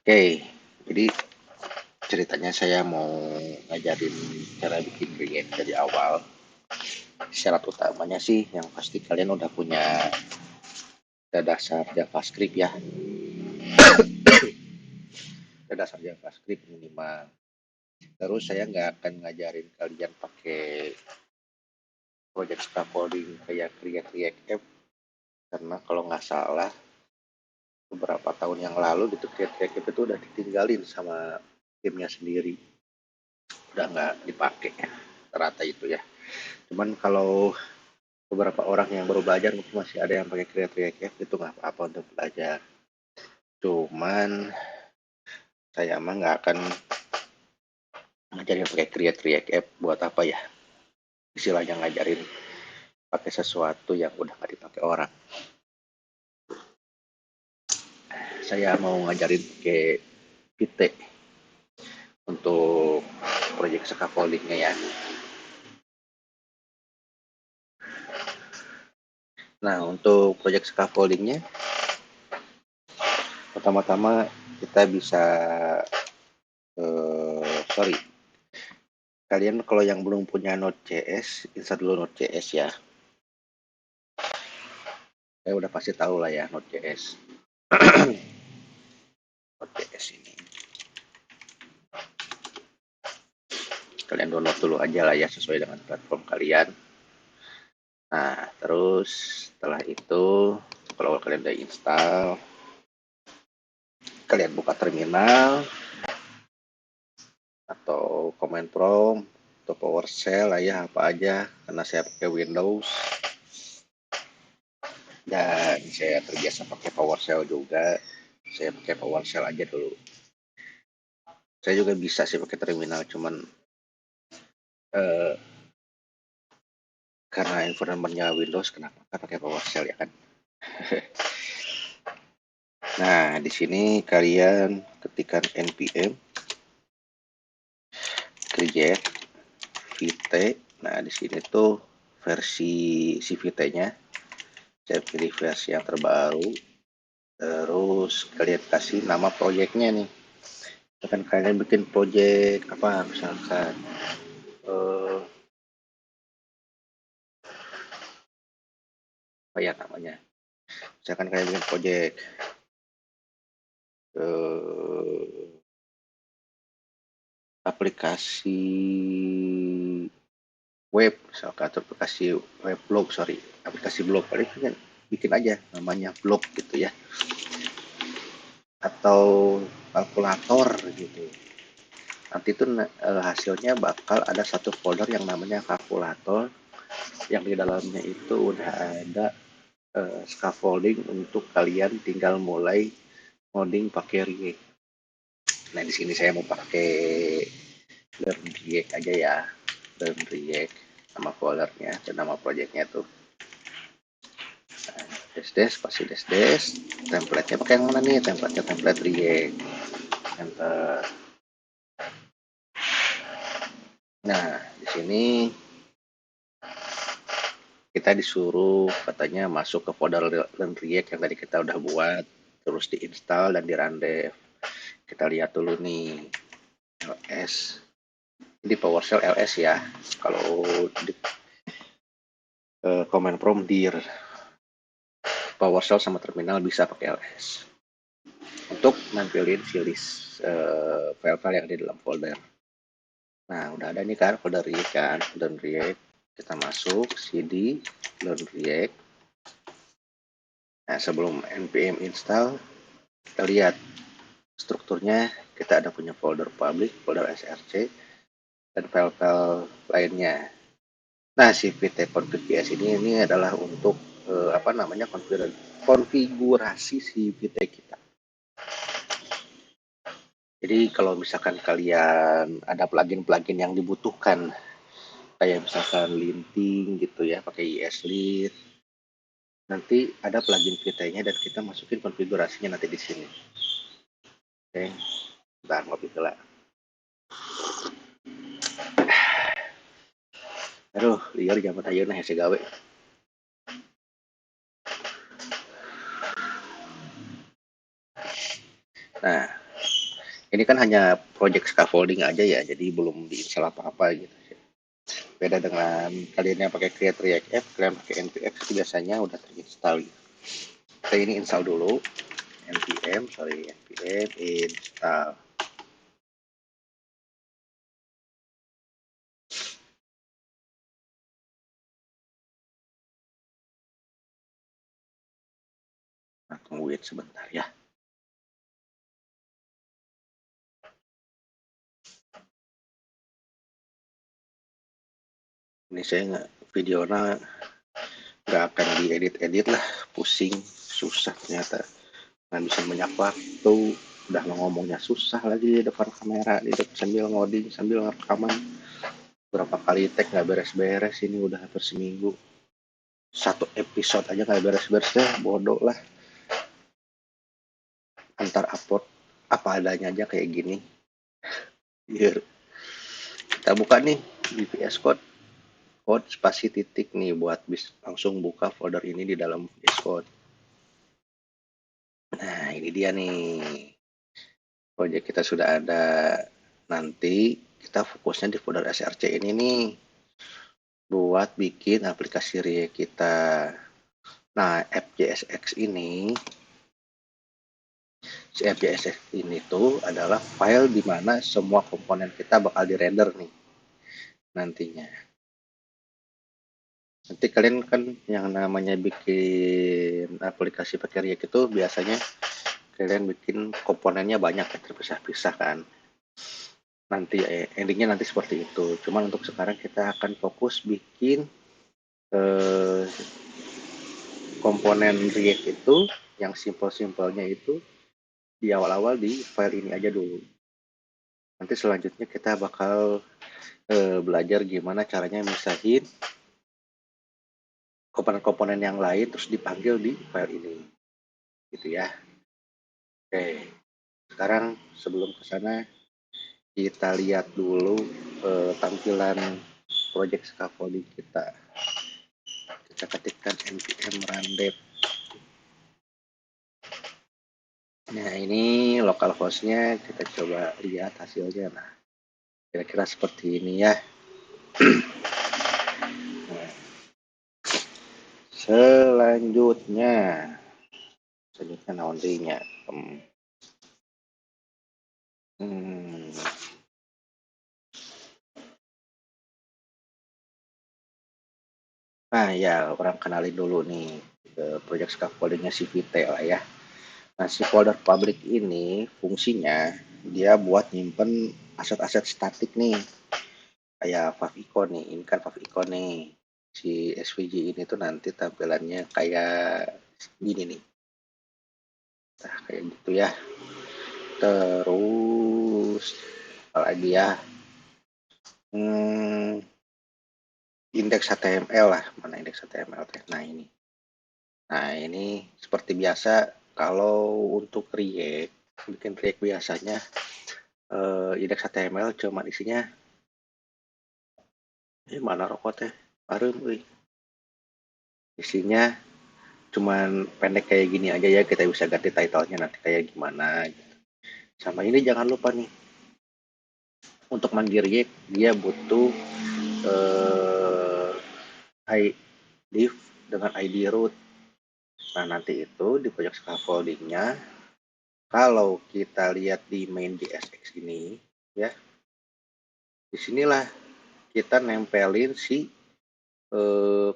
Oke, jadi ceritanya saya mau ngajarin cara bikin React dari awal. Syarat utamanya sih yang pasti kalian udah punya dasar JavaScript ya, dasar JavaScript minimal. Terus saya nggak akan ngajarin kalian pakai project scaffolding kayak React App karena kalau nggak salah beberapa tahun yang lalu itu React App itu udah ditinggalin sama timnya sendiri, udah nggak dipakai rata itu ya. Cuman kalau beberapa orang yang baru belajar mungkin masih ada yang pakai React itu nggak apa-apa untuk belajar. Cuman saya mah nggak akan ngajarin pakai React App buat apa ya, istilahnya ngajarin pakai sesuatu yang udah nggak dipakai orang. Saya mau ngajarin pakai Vite untuk project scaffoldingnya ya. Nah, untuk project scaffoldingnya pertama-tama kita bisa sorry, kalian kalau yang belum punya Node.js install dulu Node.js ya. Saya udah pasti tahu lah ya Node.js. Node.js ini kalian download dulu aja lah ya sesuai dengan platform kalian. Nah, terus setelah itu kalau kalian udah install, kalian buka terminal atau command prompt atau PowerShell lah ya, apa aja, karena saya pakai Windows dan saya terbiasa pakai PowerShell juga. Saya pakai PowerShell aja dulu. Saya juga bisa sih pakai terminal, cuman eh, karena environment-nya Windows, kenapa kan pakai PowerShell ya kan. Nah, di sini kalian ketikkan npm create Vite. Nah, di sini tuh versi si Vite-nya. Saya pilih versi yang terbaru. Terus kalian kasih nama proyeknya nih. Misalkan kalian bikin proyek apa, misalkan eh, apa ya namanya. Misalkan kalian bikin proyek eh, aplikasi web, misalkan atau aplikasi web blog, sorry, aplikasi blog, kalian bikin aja namanya blog gitu ya, atau kalkulator gitu. Nanti itu hasilnya bakal ada satu folder yang namanya kalkulator, yang di dalamnya itu udah ada scaffolding untuk kalian tinggal mulai modding pakai React. Nah, di sini saya mau pakai Learn React aja ya. Learn React nama foldernya dan nama projectnya tuh dash pasti dash. Template-nya pakai yang mana nih? Template-nya template React. Enter. Nah, di sini kita disuruh katanya masuk ke folder Learn React yang tadi kita udah buat, terus diinstal dan dirandep. Kita lihat dulu nih ls, di PowerShell ls ya. Kalau di command prompt dir PowerShell sama terminal bisa pakai ls untuk nampilin si list file-file yang di dalam folder. Nah, udah ada nih kan folder React kan, folder React. Kita masuk cd Learn React. Nah, sebelum npm install, kita lihat strukturnya. Kita ada punya folder public, folder src, dan file-file lainnya. Nah, si vt-config.js ini adalah untuk apa namanya, konfigurasi si vt kita. Jadi kalau misalkan kalian ada plugin-plugin yang dibutuhkan, kayak misalkan linting gitu ya, pakai ESLint, nanti ada plugin Vite-nya dan kita masukin konfigurasinya nanti di sini. Oke, bentar ngopi dulu. Aduh, liar zaman ayeuna hese gawe. Nah, Ini kan hanya project scaffolding aja ya, jadi belum diinstal apa-apa gitu. Beda dengan kalian yang pakai Create React App, kalian pakai npx itu biasanya udah terinstall gitu. Kita ini install dulu, npm install. Nah, tungguin sebentar ya. Ini saya videonya nggak akan diedit-edit lah, pusing, susah ternyata. Nggak bisa banyak waktu, udah ngomongnya susah lagi di depan kamera, di depan sambil ngoding, sambil rekaman. Berapa kali tag nggak beres-beres, ini udah hampir seminggu. Satu episode aja nggak beres-beres deh, bodoh lah. Antar upload apa adanya aja kayak gini. Here. Kita buka nih di VS Code, code spasi titik nih buat langsung buka folder ini di dalam VS Code. Nah, ini dia nih. Project kita sudah ada. Nanti kita fokusnya di folder src ini nih buat bikin aplikasi React kita. Nah, FJSX ini, si FJSX ini tuh adalah file di mana semua komponen kita bakal di-render nih nantinya. Nanti kalian kan yang namanya bikin aplikasi pakai React itu biasanya kalian bikin komponennya banyak ya, terpisah-pisah kan. Nanti endingnya nanti seperti itu. Cuman untuk sekarang kita akan fokus bikin eh, komponen React itu yang simpel-simpelnya itu di awal-awal di file ini aja dulu. Nanti selanjutnya kita bakal belajar gimana caranya misahin komponen-komponen yang lain terus dipanggil di file ini. Gitu ya. Oke. Sekarang sebelum ke sana kita lihat dulu tampilan project scaffolding kita. Kita ketikkan npm run dev. Nah, ini localhost-nya kita coba lihat hasilnya. Nah, kira-kira seperti ini ya. Nah, selanjutnya naon-nya. Hmm. Nah ya, orang kenalin dulu nih project scaffoldingnya si VT lah ya. Nah, si folder public ini fungsinya dia buat nyimpen aset-aset statik nih. Kayak favicon nih, ini kan favicon nih. Si SVG ini tuh nanti tampilannya kayak gini nih. Nah, kayak gitu ya. Terus apalagi ya? Hmm, indeks HTML lah, mana indeks HTML teh. Nah, ini. Nah, ini seperti biasa kalau untuk React, bikin React biasanya indeks HTML cuma isinya mana rokok teh? Parum euy. Isinya cuman pendek kayak gini aja ya, kita bisa ganti title-nya nanti kayak gimana gitu. Sama ini jangan lupa nih, untuk manggil React dia butuh div dengan ID root. Nah, nanti itu di project scaffolding-nya kalau kita lihat di main JSX ini ya, disinilah kita nempelin si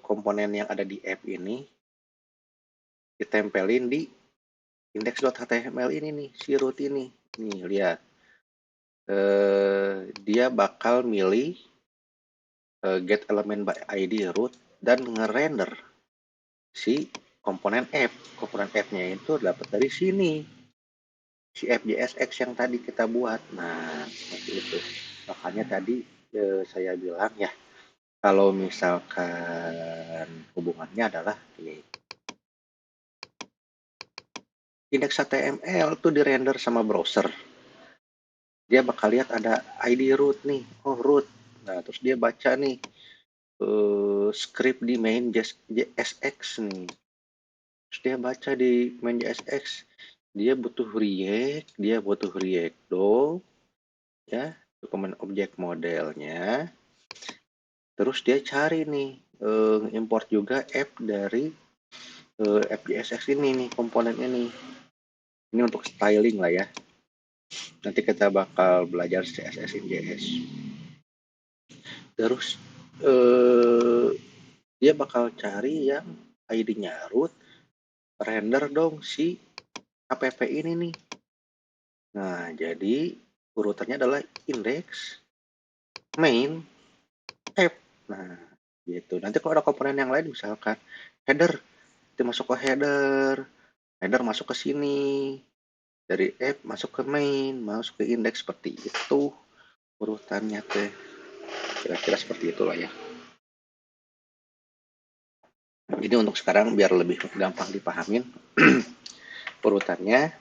komponen yang ada di app ini, ditempelin di index.html ini nih, si root ini. Nih, lihat. Dia bakal milih get element by ID root dan ngerender si komponen app. Komponen app-nya itu dapat dari sini. Si FJSX yang tadi kita buat. Nah, seperti itu. Makanya tadi saya bilang ya, kalau misalkan hubungannya adalah indeks HTML tuh di render sama browser. Dia bakal lihat ada ID root nih. Oh, root. Nah, terus dia baca nih script di main JSX nih. Terus dia baca di main JSX dia butuh React, dia butuh React DOM, ya, dokumen objek modelnya. Terus dia cari nih, import juga app dari FJSX ini nih, komponen ini. Ini untuk styling lah ya. Nanti kita bakal belajar CSS in JS. Terus dia bakal cari yang ID-nya root, render dong si app ini nih. Nah, jadi urutannya adalah index, main, app. Nah, gitu. Nanti kalau ada komponen yang lain misalkan header, itu masuk ke header, header masuk ke sini, dari app masuk ke main, masuk ke index seperti itu urutannya teh. Kira-kira seperti itulah ya. Jadi untuk sekarang biar lebih gampang dipahamin, urutannya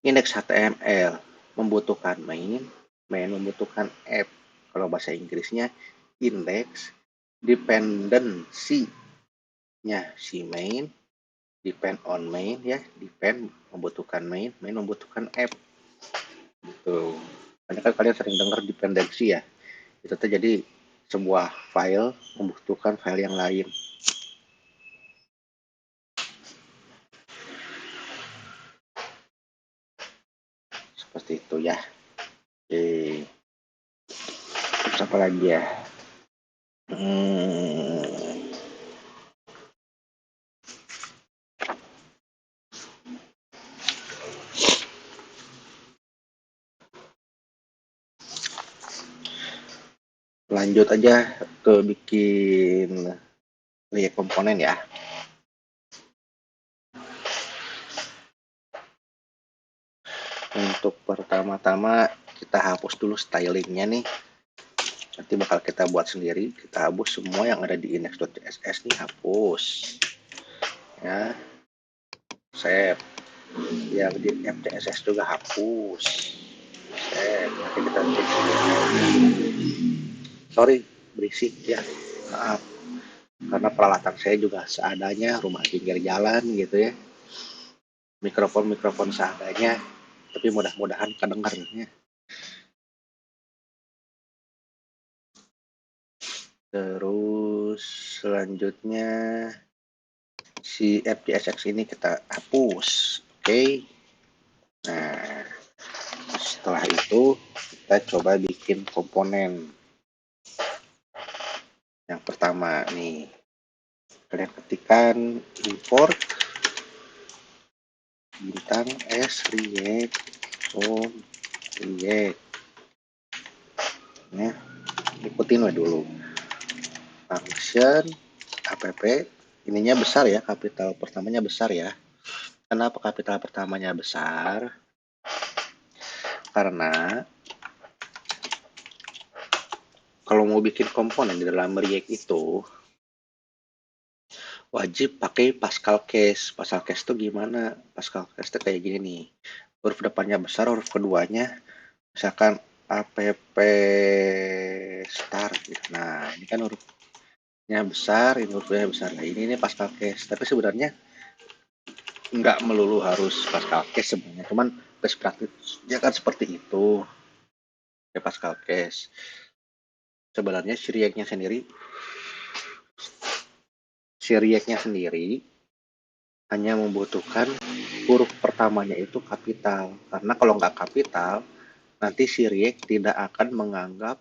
indeks HTML membutuhkan main, main membutuhkan app. Kalau bahasa Inggrisnya index dependency-nya si main, depend on main ya, depend membutuhkan main, main membutuhkan app. Gitu. Banyak kan kalian sering dengar dependensi ya. Itu tuh jadi sebuah file membutuhkan file yang lain. Seperti itu ya. Oke. Terus apa lagi ya? Hmm, lanjut aja ke bikin lihat komponen ya. Untuk pertama-tama kita hapus dulu stylingnya nih. Nanti bakal kita buat sendiri. Kita hapus semua yang ada di index.css nih, hapus. Ya, save. Yang di FCSS juga hapus. Save. Nanti kita sorry berisik ya. Maaf. Karena peralatan saya juga seadanya, rumah pinggir jalan gitu ya. Mikrofon seadanya, tapi mudah-mudahan kedengarnya. Terus selanjutnya si FTSX ini kita hapus. Oke. Nah, setelah itu kita coba bikin komponen. Yang pertama nih, kalian ketikkan import bintang s react react. Ya, ikutin lah dulu. Function app ininya besar ya, kapital pertamanya besar ya. Kenapa kapital pertamanya besar? Karena kalau mau bikin komponen di dalam React itu wajib pakai Pascal Case. Pascal Case itu gimana? Pascal Case itu kayak gini nih. Huruf depannya besar, huruf keduanya misalkan app star gitu. Nah, ini kan hurufnya besar, ini hurufnya besar. Nah, ini Pascal Case. Tapi sebenarnya nggak melulu harus Pascal Case sebenarnya. Cuman best practice-nya kan seperti itu. Ya Pascal Case. Sebenarnya si React-nya sendiri hanya membutuhkan huruf pertamanya itu kapital. Karena kalau nggak kapital, nanti si React tidak akan menganggap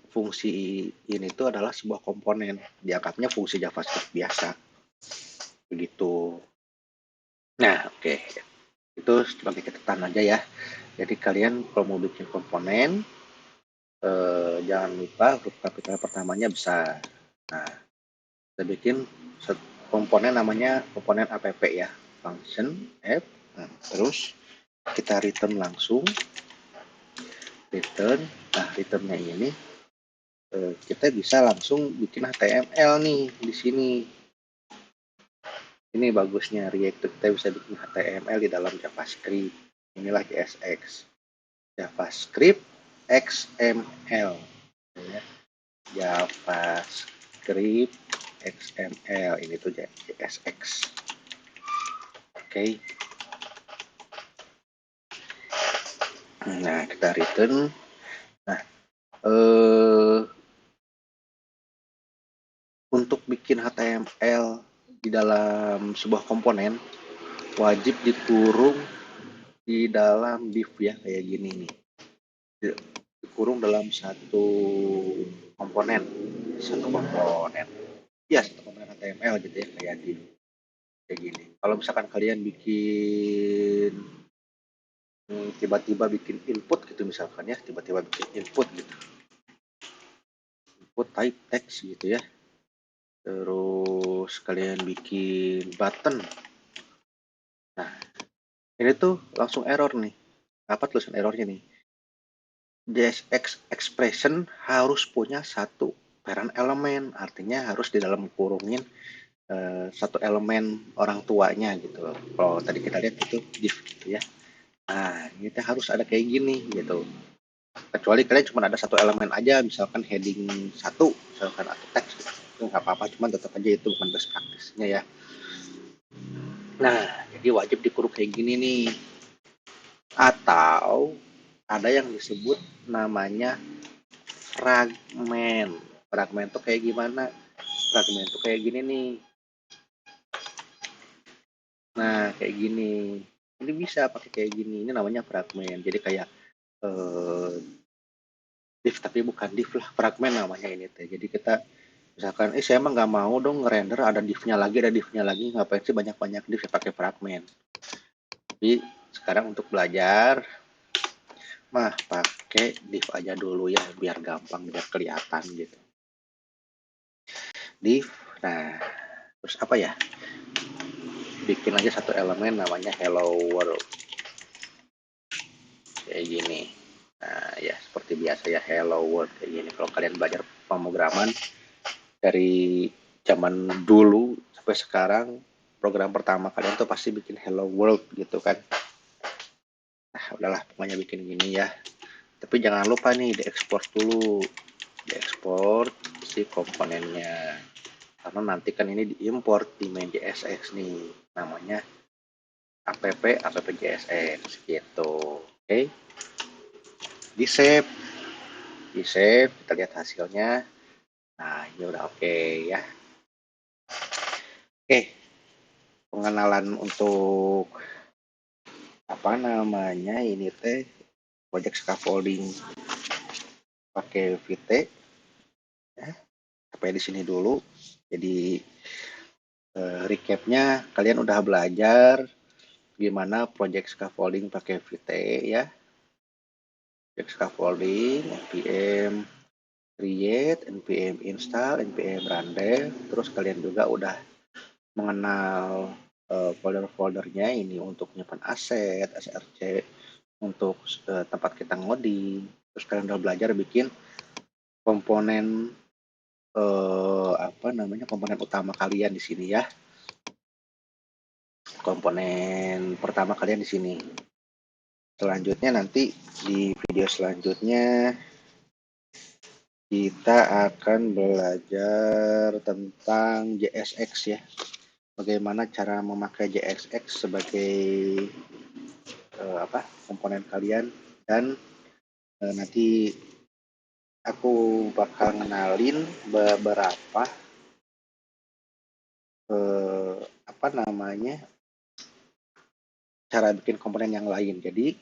fungsi ini itu adalah sebuah komponen. Dianggapnya fungsi JavaScript biasa. Begitu. Nah, oke. Itu sebagai catatan aja ya. Jadi kalian kalau mau bikin komponen, jangan lupa huruf kapital pertamanya besar. Nah, kita bikin komponen namanya komponen app ya, function app. Nah, terus kita return langsung, nah returnnya ini kita bisa langsung bikin HTML nih di sini. Ini bagusnya React, kita bisa bikin HTML di dalam JavaScript. Inilah JSX, JavaScript XML ya. JavaScript XML ini tuh JSX. Oke. Nah, kita return. Nah, untuk bikin HTML di dalam sebuah komponen wajib dikurung di dalam div ya, kayak gini nih. Dikurung dalam satu komponen. Satu komponen. Ya, satu komponen HTML gitu ya, kayak div. Kayak gini. Kalau misalkan kalian bikin tiba-tiba bikin input gitu misalkan ya, tiba-tiba bikin input gitu. Input type text gitu ya. Terus kalian bikin button. Nah, ini tuh langsung error nih. Apa tulisan errornya nih? JSX expression harus punya satu parent elemen, artinya harus di dalam kurungin satu elemen orang tuanya gitu. Kalau tadi kita lihat itu div gitu ya. Nah, ini harus ada kayak gini gitu. Kecuali kalian cuma ada satu elemen aja, misalkan heading satu, misalkan atau teks, gitu. Itu nggak apa-apa, cuman tetap aja itu bukan best practice-nya ya. Nah, jadi wajib dikurung kayak gini nih. Atau ada yang disebut namanya fragment. Fragment tuh kayak gimana? Fragment tuh kayak gini nih. Nah, kayak gini. Ini bisa pakai kayak gini. Ini namanya fragment. Jadi kayak eh, div tapi bukan div lah, fragment namanya ini teh. Jadi kita misalkan, saya emang nggak mau dong ngerender ada divnya lagi, ngapain sih banyak-banyak div ya, pakai fragment. Tapi sekarang untuk belajar mah pakai div aja dulu ya, biar gampang, biar kelihatan gitu. Div, nah terus apa ya? Bikin aja satu elemen namanya hello world. Kayak gini. Nah, ya seperti biasa ya, hello world kayak gini. Kalau kalian belajar pemrograman dari zaman dulu sampai sekarang, program pertama kalian tuh pasti bikin hello world gitu kan. Nah, udahlah pokoknya bikin gini ya. Tapi jangan lupa nih diekspor dulu. Diekspor si komponennya. Karena nanti kan ini diimport di main JSX nih. Namanya app.jsx gitu. Oke. Di save. Di save, kita lihat hasilnya. Nah, ini udah oke ya. Oke, pengenalan untuk apa namanya ini teh project scaffolding pakai VT ya, sampai di sini dulu. Jadi recapnya kalian udah belajar gimana project scaffolding pakai VT ya, project scaffolding npm create, npm install, npm random. Terus kalian juga udah mengenal folder-foldernya ini untuk nyimpan aset, src, untuk tempat kita ngoding. Terus kalian udah belajar bikin komponen apa namanya, komponen utama kalian di sini ya. Komponen pertama kalian di sini. Selanjutnya nanti di video selanjutnya kita akan belajar tentang JSX ya. Bagaimana cara memakai JSX sebagai apa, komponen kalian, dan nanti aku bakal kenalin beberapa apa namanya, cara bikin komponen yang lain. Jadi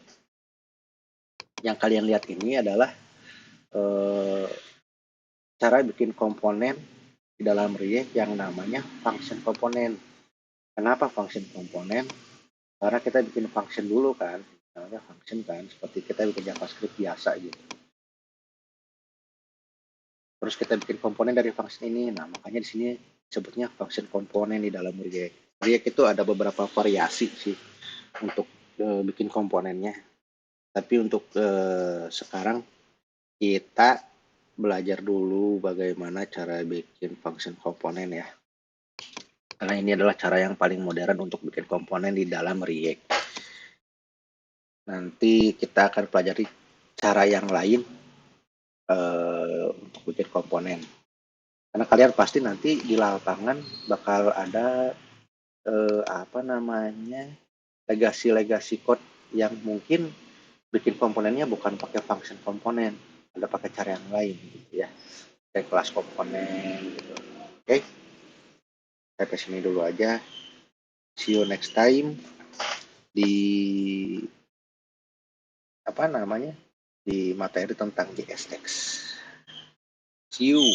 yang kalian lihat ini adalah cara bikin komponen di dalam React yang namanya function komponen. Kenapa function komponen? Karena kita bikin function dulu kan, namanya function kan, seperti kita bikin JavaScript biasa gitu. Terus kita bikin komponen dari function ini. Nah, makanya di sini sebutnya function komponen di dalam React. React itu ada beberapa variasi sih untuk bikin komponennya. Tapi untuk sekarang kita belajar dulu bagaimana cara bikin function komponen ya. Karena ini adalah cara yang paling modern untuk bikin komponen di dalam React. Nanti kita akan pelajari cara yang lain untuk bikin komponen. Karena kalian pasti nanti di lapangan bakal ada apa namanya, legasi code yang mungkin bikin komponennya bukan pakai function komponen, ada pakai cara yang lain gitu ya, kayak kelas komponen gitu. Oke, saya ke sini dulu aja. See you next time di apa namanya, di materi tentang JSX. See you.